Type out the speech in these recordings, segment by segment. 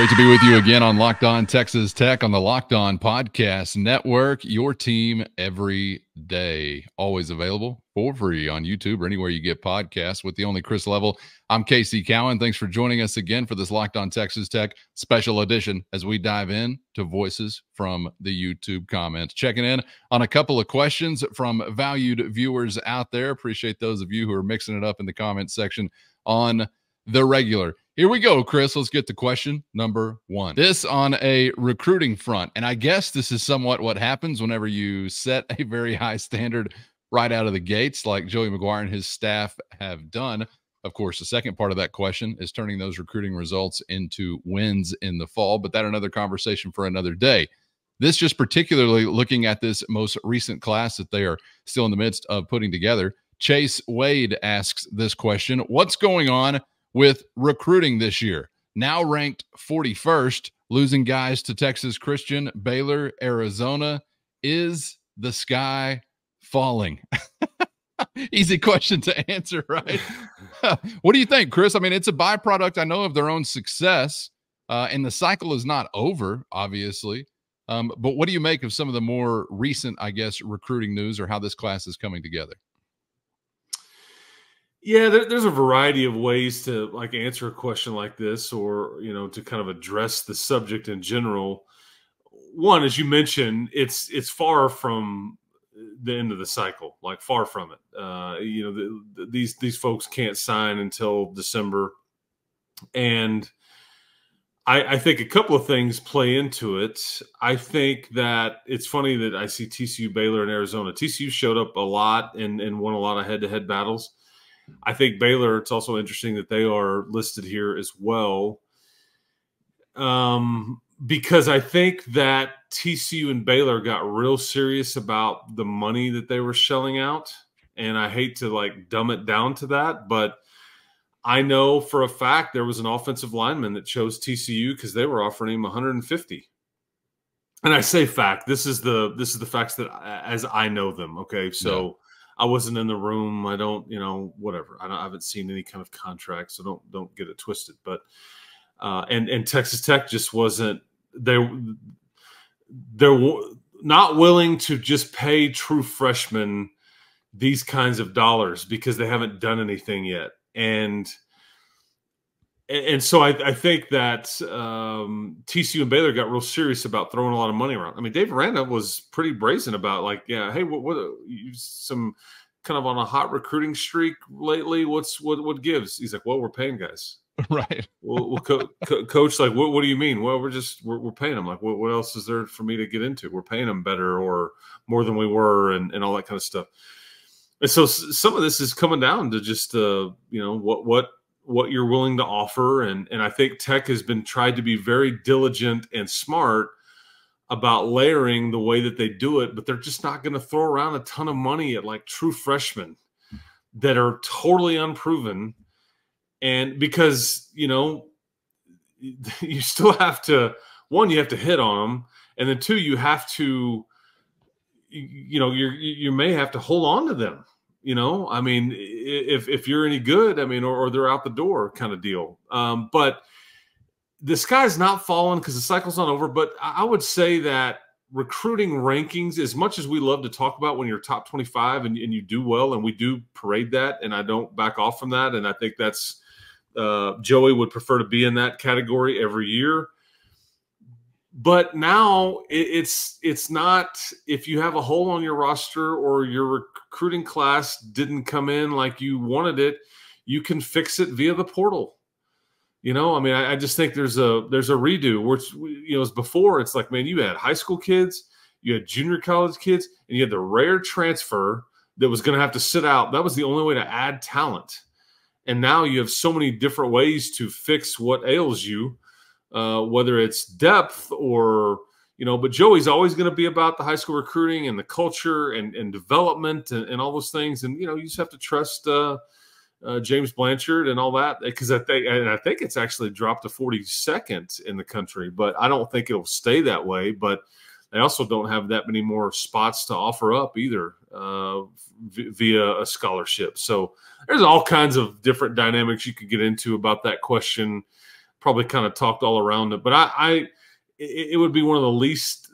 Great to be with you again on Locked On Texas Tech on the Locked On Podcast Network. Your team every day. Always available for free on YouTube or anywhere you get podcasts with the only Chris Level. I'm Casey Cowan. Thanks for joining us again for this Locked On Texas Tech special edition as we dive in to voices from the YouTube comments. Checking in on a couple of questions from valued viewers out there. Appreciate those of you who are mixing it up in the comments section on the regular. Here we go, Chris. Let's get to question number one. This on a recruiting front. And I guess this is somewhat what happens whenever you set a very high standard right out of the gates, like Joey McGuire and his staff have done. Of course, the second part of that question is turning those recruiting results into wins in the fall, but that's another conversation for another day. This just particularly looking at this most recent class that they are still in the midst of putting together. Chase Wade asks this question: what's going on with recruiting this year? Now ranked 41st, losing guys to Texas Christian, Baylor, Arizona. Is the sky falling? Easy question to answer, right? What do you think, Chris? I mean, it's a byproduct, I know, of their own success, and the cycle is not over, obviously. But what do you make of some of the more recent, I guess, recruiting news or how this class is coming together? Yeah, there's a variety of ways to answer a question like this, or to kind of address the subject in general. One, as you mentioned, it's far from the end of the cycle, far from it. These folks can't sign until December, and I think a couple of things play into it. I think that it's funny that I see TCU, Baylor, and Arizona. TCU showed up a lot and won a lot of head-to-head battles. I think Baylor, it's also interesting that they are listed here as well, because I think that TCU and Baylor got real serious about the money that they were shelling out. And I hate to dumb it down to that, but I know for a fact there was an offensive lineman that chose TCU because they were offering him $150. And I say fact, this is the facts that as I know them. Okay. So yeah. I wasn't in the room. I don't, whatever. I haven't seen any kind of contract, so don't get it twisted. But and Texas Tech just wasn't. They're not willing to just pay true freshmen these kinds of dollars because they haven't done anything yet. And so I think that TCU and Baylor got real serious about throwing a lot of money around. I mean, Dave Aranda was pretty brazen about hey, what you some kind of on a hot recruiting streak lately? What gives? He's like, well, we're paying guys, right? Well, coach, what do you mean? Well, we're paying them. What else is there for me to get into? We're paying them better or more than we were, and all that kind of stuff. And so some of this is coming down to just what you're willing to offer. And I think Tech has been tried to be very diligent and smart about layering the way that they do it, but they're just not going to throw around a ton of money at true freshmen that are totally unproven. And because, you still have to, one, you have to hit on them. And then two, you have to, you may have to hold on to them. I mean, if you're any good, I mean, or they're out the door kind of deal. But the sky's not falling because the cycle's not over. But I would say that recruiting rankings, as much as we love to talk about when you're top 25 and you do well, and we do parade that, and I don't back off from that. And I think that's Joey would prefer to be in that category every year. But now it's not, if you have a hole on your roster or your recruiting class didn't come in like you wanted it, you can fix it via the portal. I mean, I just think there's a redo, which, as before, it's like, man, you had high school kids, you had junior college kids, and you had the rare transfer that was going to have to sit out. That was the only way to add talent. And now you have so many different ways to fix what ails you. Whether it's depth or, but Joey's always going to be about the high school recruiting and the culture and development and all those things. And, you just have to trust James Blanchard and all that, because I think it's actually dropped to 42nd in the country, but I don't think it'll stay that way. But they also don't have that many more spots to offer up either via a scholarship. So there's all kinds of different dynamics you could get into about that question. probably kind of talked all around it. But it would be one of the least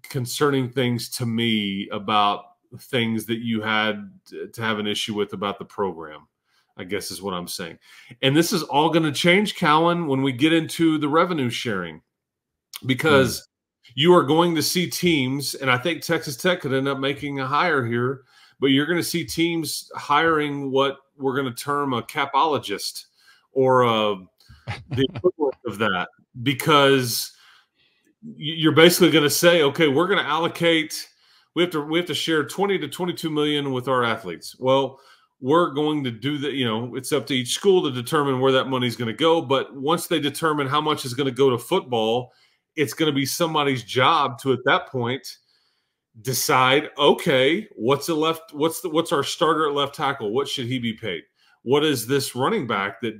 concerning things to me about things that you had to have an issue with about the program, I guess is what I'm saying. And this is all going to change, Callan, when we get into the revenue sharing, because you are going to see teams, and I think Texas Tech could end up making a hire here, but you're going to see teams hiring what we're going to term a capologist or the equivalent of that, because you're basically going to say, okay, we're going to allocate, we have to share 20 to 22 million with our athletes. Well, we're going to do that. You know, it's up to each school to determine where that money is going to go. But once they determine how much is going to go to football, it's going to be somebody's job to, at that point, decide, okay, what's our starter at left tackle? What should he be paid? What is this running back that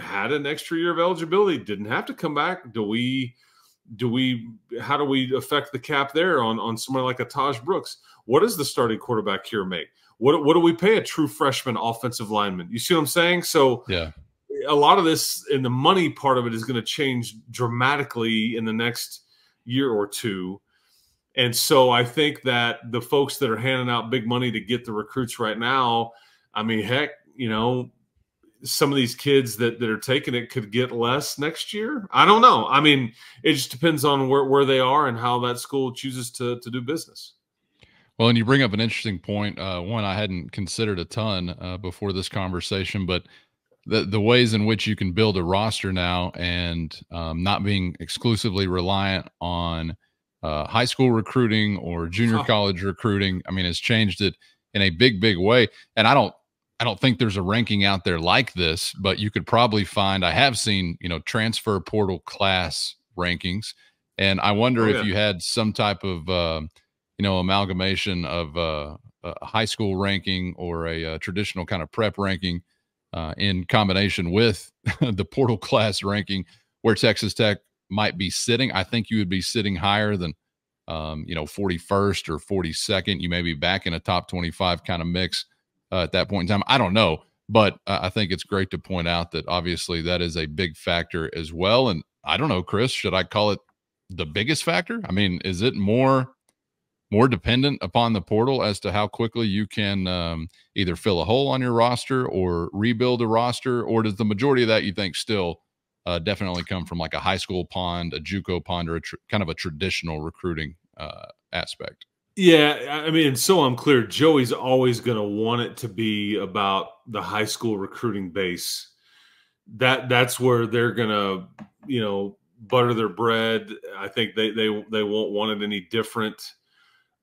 had an extra year of eligibility, didn't have to come back? How do we affect the cap there on somebody like a Taj Brooks? What does the starting quarterback here make? What do we pay a true freshman offensive lineman? You see what I'm saying? So yeah, a lot of this and the money part of it is going to change dramatically in the next year or two. And so I think that the folks that are handing out big money to get the recruits right now, I mean, heck, you know, some of these kids that are taking it could get less next year. I don't know. I mean, it just depends on where they are and how that school chooses to do business. Well, and you bring up an interesting point, one I hadn't considered a ton before this conversation, but the ways in which you can build a roster now and not being exclusively reliant on high school recruiting or junior college recruiting, I mean, has changed it in a big, big way. And I don't think there's a ranking out there like this, but you could probably find, I have seen, you know, transfer portal class rankings. And I wonder if you had some type of, you know, amalgamation of a high school ranking or a traditional kind of prep ranking in combination with the portal class ranking, where Texas Tech might be sitting. I think you would be sitting higher than, you know, 41st or 42nd. You may be back in a top 25 kind of mix at that point in time. I don't know, but I think it's great to point out that obviously that is a big factor as well. And I don't know, Chris, should I call it the biggest factor? I mean, is it more dependent upon the portal as to how quickly you can either fill a hole on your roster or rebuild a roster? Or does the majority of that, you think, still definitely come from like a high school pond, a JUCO pond, or kind of a traditional recruiting aspect? Yeah, I mean, so I'm clear, Joey's always going to want it to be about the high school recruiting base. That's where they're going to, you know, butter their bread. I think they won't want it any different.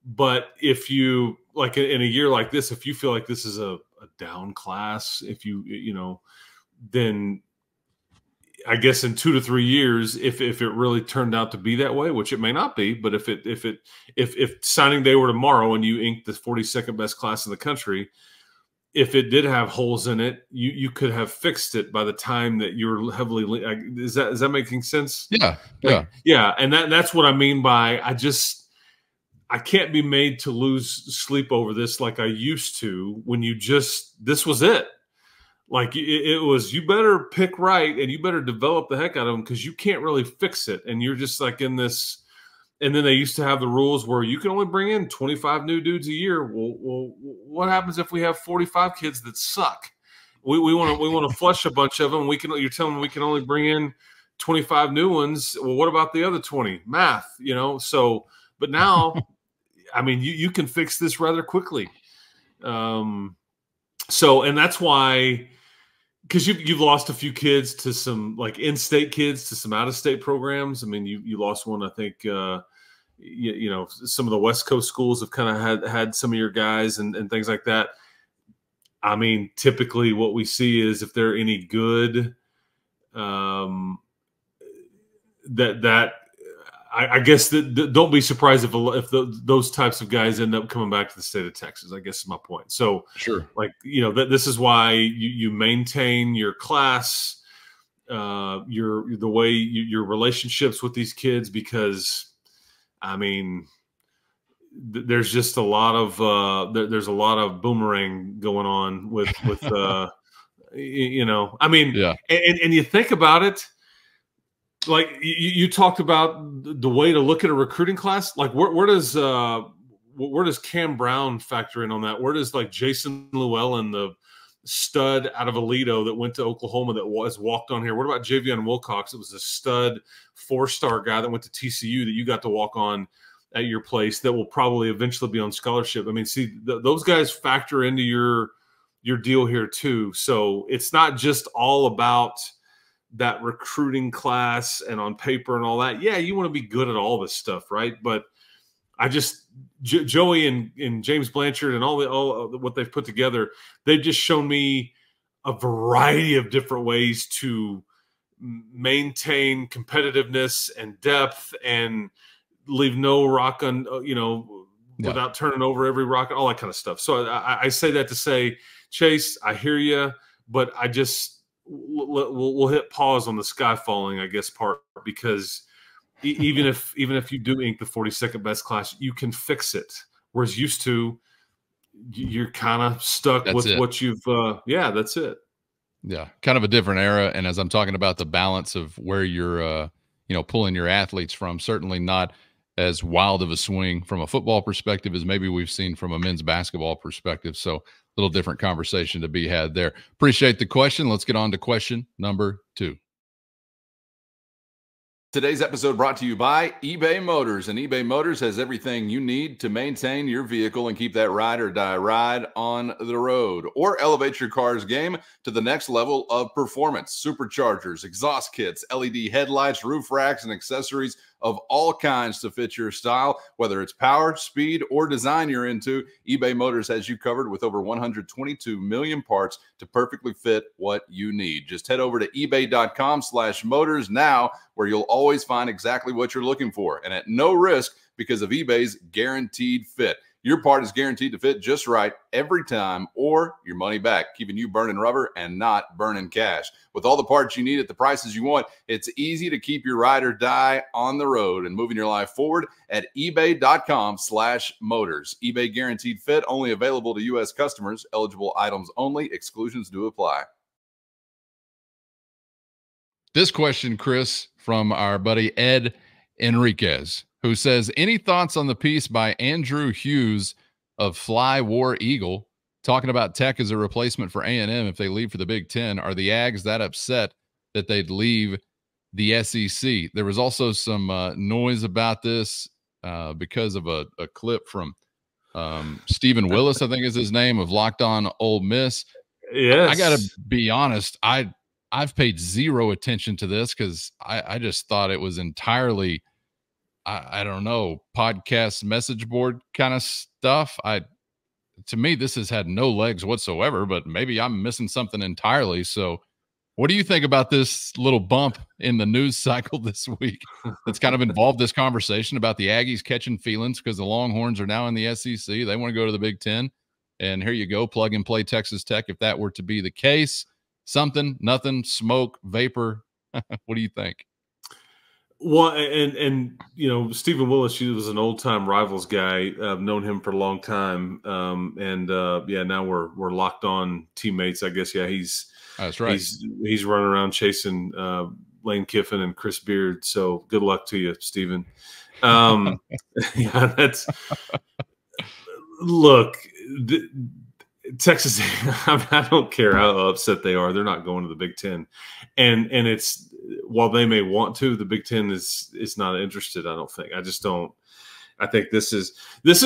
But if you, like in a year like this, if you feel like this is a down class, if you know, then I guess in 2 to 3 years, if it really turned out to be that way, which it may not be, but if signing day were tomorrow and you inked the 42nd best class in the country, if it did have holes in it, you could have fixed it by the time that you're heavily. Is that making sense? Yeah, yeah, and that's what I mean by I can't be made to lose sleep over this like I used to when this was it. Like it was, you better pick right and you better develop the heck out of them because you can't really fix it. And you're just like in this, and then they used to have the rules where you can only bring in 25 new dudes a year. Well, what happens if we have 45 kids that suck? We want to flush a bunch of them. You're telling me we can only bring in 25 new ones. Well, what about the other 20? Math, you know? So, but now, I mean, you can fix this rather quickly. So, and that's why, because you've lost a few kids to some like in-state kids to some out-of-state programs. I mean, you lost one, I think, you know, some of the West Coast schools have kind of had some of your guys and things like that. I mean, typically what we see is if they're any good, I guess don't be surprised if those types of guys end up coming back to the state of Texas, I guess is my point. So sure. Like, you know, this is why you maintain your class, your relationships with these kids, because I mean, there's just a lot of there's a lot of boomerang going on with you know, I mean, yeah. And you think about it, like you talked about the way to look at a recruiting class. Like where does Cam Brown factor in on that? Where does like Jason Llewellyn, the stud out of Aledo that went to Oklahoma that was walked on here? What about Javion Wilcox? It was a stud 4-star guy that went to TCU that you got to walk on at your place that will probably eventually be on scholarship. I mean, see, those guys factor into your deal here too. So it's not just all about that recruiting class and on paper and all that. Yeah, you want to be good at all this stuff, right? But I just Joey and James Blanchard and all what they've put together, they've just shown me a variety of different ways to maintain competitiveness and depth and leave no rock on, without turning over every rock, all that kind of stuff. So I say that to say, Chase, I hear you, but I just we'll hit pause on the sky falling, I guess, part, because even if you do ink the 42nd best class, you can fix it. Whereas used to, you're kind of stuck with what you've. That's it. Yeah, kind of a different era. And as I'm talking about the balance of where you're, pulling your athletes from, certainly not as wild of a swing from a football perspective as maybe we've seen from a men's basketball perspective. So a little different conversation to be had there. Appreciate the question. Let's get on to question number 2. Today's episode brought to you by eBay Motors, and eBay Motors has everything you need to maintain your vehicle and keep that ride or die ride on the road, or elevate your car's game to the next level of performance. Superchargers, exhaust kits, LED headlights, roof racks, and accessories of all kinds to fit your style. Whether it's power, speed, or design you're into, eBay Motors has you covered with over 122 million parts to perfectly fit what you need. Just head over to ebay.com/motors now, where you'll always find exactly what you're looking for, and at no risk because of eBay's guaranteed fit. Your part is guaranteed to fit just right every time, or your money back, keeping you burning rubber and not burning cash. With all the parts you need at the prices you want, it's easy to keep your ride or die on the road and moving your life forward at ebay.com/motors. eBay guaranteed fit, only available to U.S. customers. Eligible items only. Exclusions do apply. This question, Chris, from our buddy Ed Enriquez, who says, any thoughts on the piece by Andrew Hughes of Fly War Eagle talking about Tech as a replacement for A&M if they leave for the Big Ten? Are the Ags that upset that they'd leave the SEC? There was also some noise about this because of a clip from Stephen Willis, I think is his name, of Locked On Ole Miss. Yes. I got to be honest, I've paid zero attention to this because I just thought it was entirely – I don't know, podcast message board kind of stuff. To me, this has had no legs whatsoever, but maybe I'm missing something entirely. So what do you think about this little bump in the news cycle this week that's kind of involved this conversation about the Aggies catching feelings because the Longhorns are now in the SEC? They want to go to the Big Ten. And here you go, plug and play Texas Tech if that were to be the case. Something, nothing, smoke, vapor. What do you think? Well, and Stephen Willis, he was an old time Rivals guy. I've known him for a long time, now we're locked on teammates. I guess that's right. He's running around chasing Lane Kiffin and Chris Beard. So good luck to you, Stephen. Look. Texas, I don't care how upset they are. They're not going to the Big Ten, and it's, while they may want to, the Big Ten is not interested. I don't think. I just don't. I think this is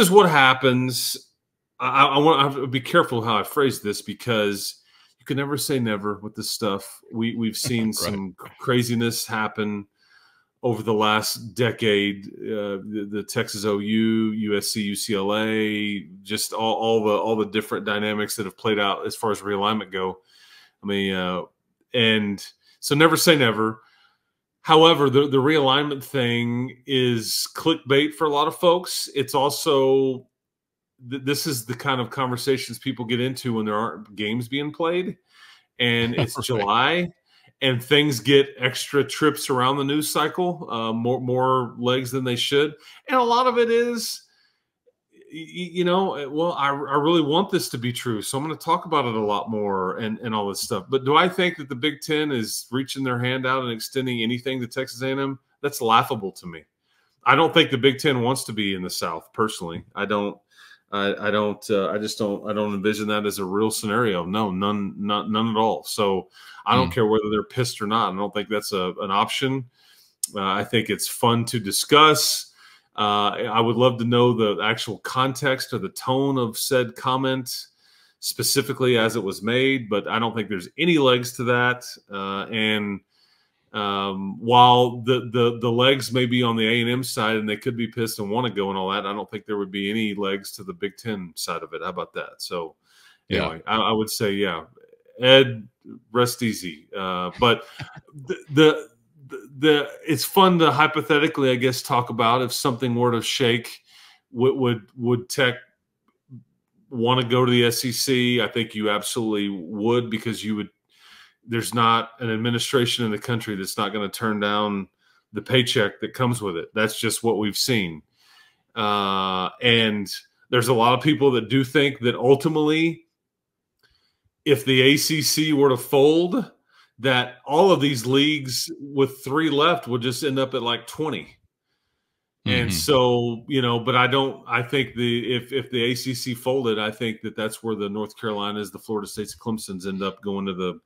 what happens. I want to be careful how I phrase this, because you can never say never with this stuff. We've seen some craziness happen over the last decade. The Texas OU, USC, UCLA, just all the different dynamics that have played out as far as realignment go. I mean, and so never say never. However, the realignment thing is clickbait for a lot of folks. It's also, this is the kind of conversations people get into when there aren't games being played, and it's July. And things get extra trips around the news cycle, more legs than they should. And a lot of it is, well, I really want this to be true, so I'm going to talk about it a lot more and all this stuff. But do I think that the Big Ten is reaching their hand out and extending anything to Texas A&M? That's laughable to me. I don't think the Big Ten wants to be in the South. Personally, I don't. I just don't. I don't envision that as a real scenario. No, none at all. So I don't care whether they're pissed or not. I don't think that's an option. I think it's fun to discuss. I would love to know the actual context or the tone of said comment, specifically as it was made, but I don't think there's any legs to that. While the legs may be on the A&M side and they could be pissed and want to go and all that, I don't think there would be any legs to the Big Ten side of it. How about that? So anyway, I would say, yeah, Ed, rest easy. But it's fun to hypothetically, I guess, talk about if something were to shake, would Tech want to go to the SEC? I think you absolutely would, because there's not an administration in the country that's not going to turn down the paycheck that comes with it. That's just what we've seen. And there's a lot of people that do think that ultimately, if the ACC were to fold, that all of these leagues with 3 left would just end up at like 20. And so, but I think if the ACC folded, I think that's where the North Carolinas, the Florida States, Clemsons end up going to the,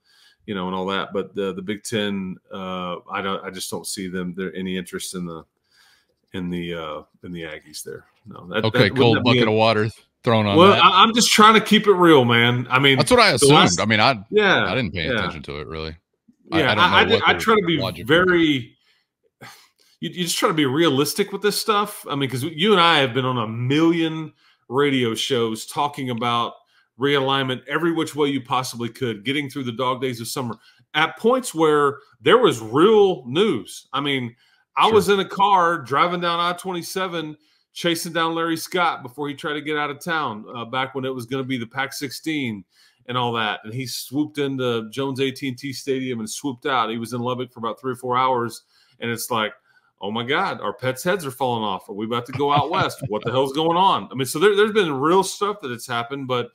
and all that. But the Big Ten, I just don't see there any interest in the Aggies there. No. Okay, cold bucket of water thrown on. Well, that. I'm just trying to keep it real, man. I mean, that's what I assumed. I didn't pay attention to it really. Yeah, I try to be very. You just try to be realistic with this stuff. I mean, because you and I have been on a million radio shows talking about realignment every which way you possibly could, getting through the dog days of summer at points where there was real news. I mean, I was in a car driving down I-27 chasing down Larry Scott before he tried to get out of town back when it was going to be the Pac-16 and all that. And he swooped into Jones AT&T Stadium and swooped out. He was in Lubbock for about 3 or 4 hours. And it's like, oh my God, our pets' heads are falling off. Are we about to go out west? What the hell's going on? I mean, so there's been real stuff that has happened, but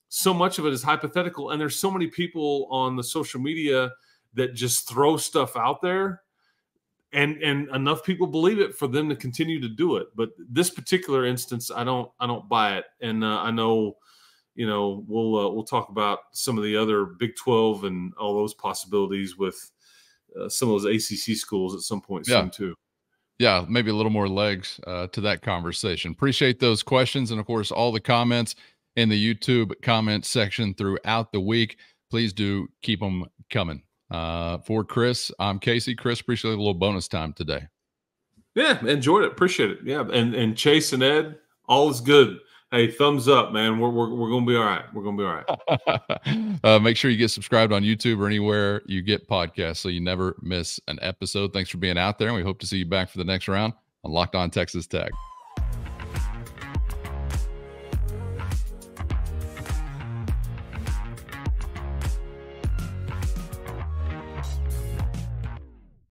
so much of it is hypothetical. And there's so many people on the social media that just throw stuff out there, and enough people believe it for them to continue to do it. But this particular instance, I don't buy it. And I know, we'll talk about some of the other Big 12 and all those possibilities with some of those ACC schools at some point soon too. Yeah, maybe a little more legs to that conversation. Appreciate those questions, and of course all the comments in the YouTube comment section throughout the week. Please do keep them coming. For Chris, I'm Casey. Chris, appreciate a little bonus time today. Yeah, enjoyed it. Appreciate it. Yeah, and Chase and Ed, all is good. Hey, thumbs up, man. We're going to be all right. We're going to be all right. Make sure you get subscribed on YouTube or anywhere you get podcasts so you never miss an episode. Thanks for being out there, and we hope to see you back for the next round on Locked On Texas Tech.